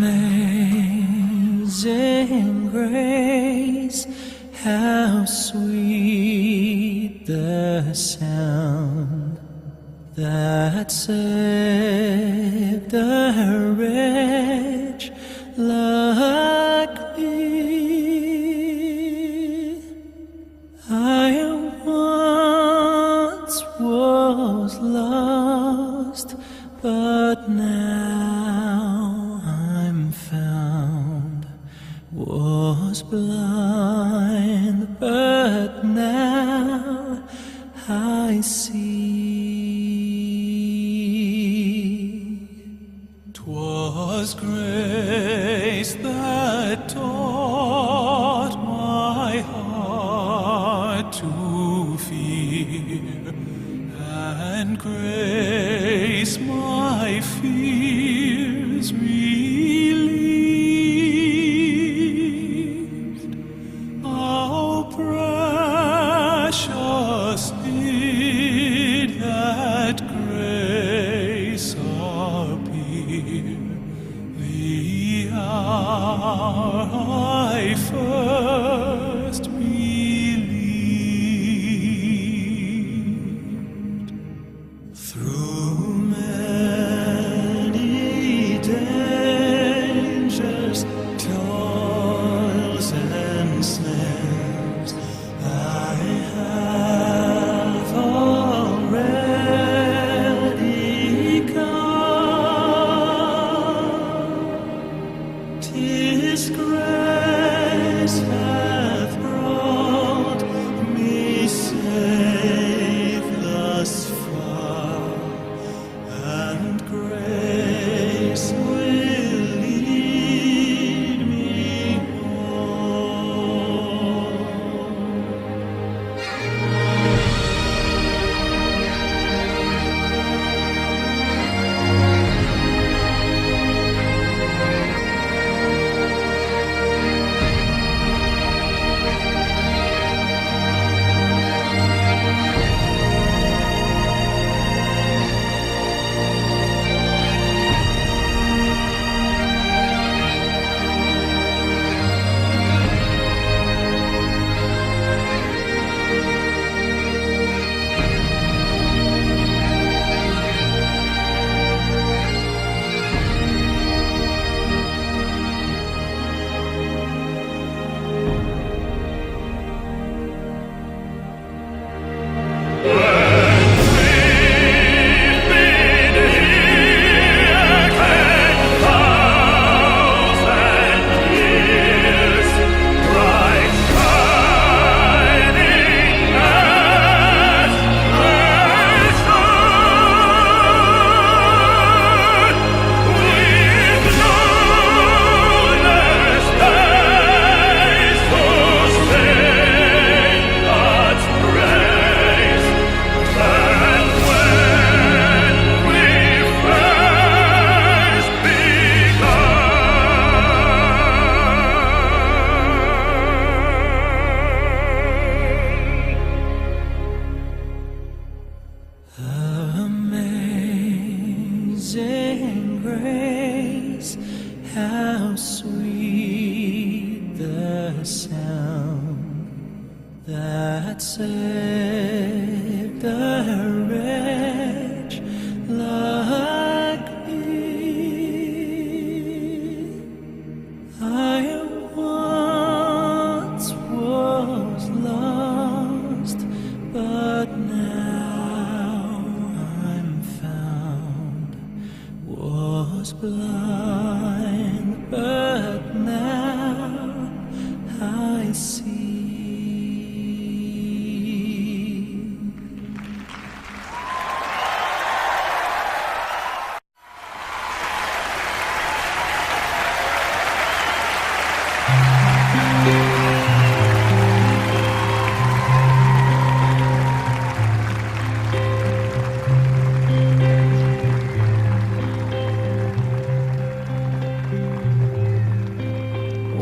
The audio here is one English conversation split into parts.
Amazing grace, how sweet the sound that saved a wretch like me. I once was lost, but now I'm found. Was blind, but now I see. 'Twas grace that taught my heart to fear, and grace my fears relieved. How precious did that grace appear the hour I first believed. Through many dangers, toils and snares, I have already come. 'Tis grace hath brought me safe thus far, and grace will lead me home. Amazing grace, how sweet the sound that saved a wretch like me. I once was lost, but now I'm found. Was blind, but now I see.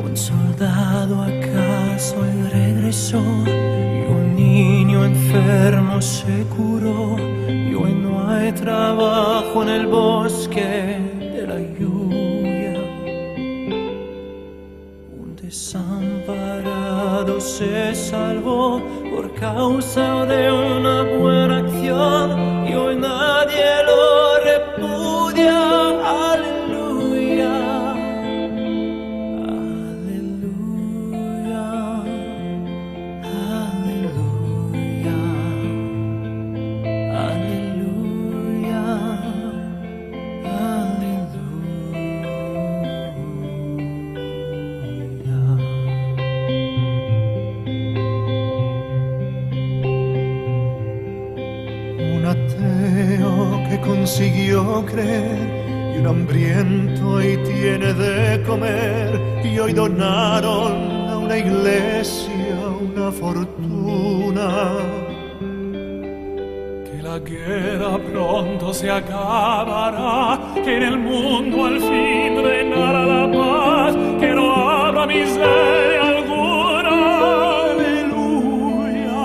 Un soldado acaso él regresó, y un niño enfermo se curó, y hoy no hay trabajo en el bosque de la lluvia. pueblo se salvó por causa de una buena acción y hoy nadie lo repudia. Aleluya, aleluya, aleluya, aleluya, Un ateo que consiguió creer y un hambriento y tiene de comer y hoy donaron a una iglesia una fortuna. Que la guerra pronto se acabará, que en el mundo al fin reinará la paz, que no habrá miseria alguna. Aleluya.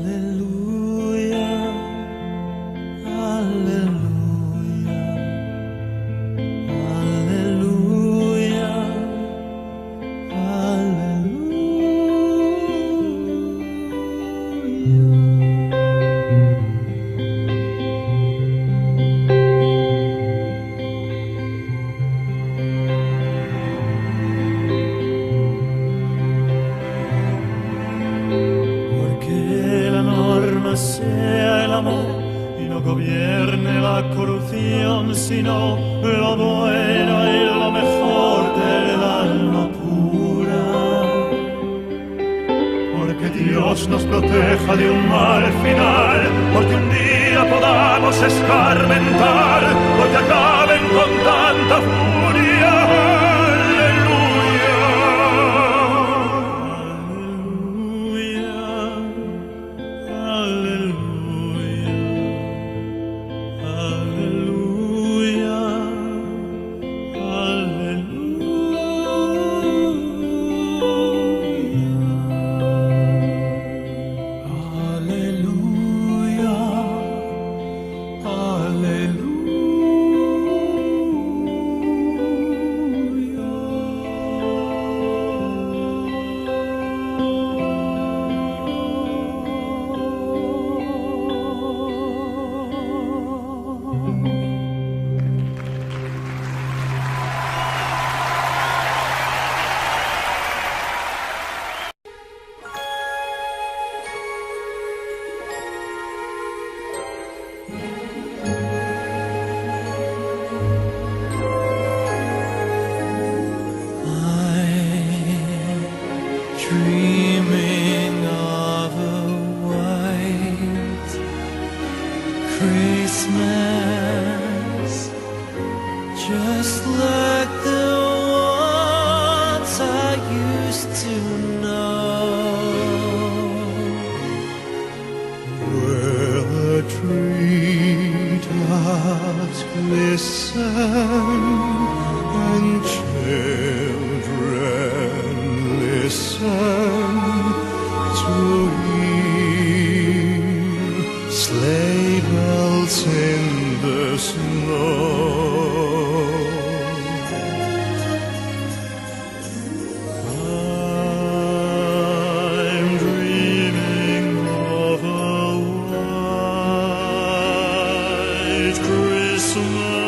aleluya, aleluya, aleluya, porque la norma sea el amor y no gobierne la corrupción, sino lo bueno y lo mejor del alma pura. Porque Dios nos proteja de un mal final, porque un día podamos escarmentar, porque acaben con tanta furia. Dreaming of a white Christmas, just like the ones I used to know, Where the treetops glisten and children listen to hear sleigh bells in the snow. I'm dreaming of a white Christmas.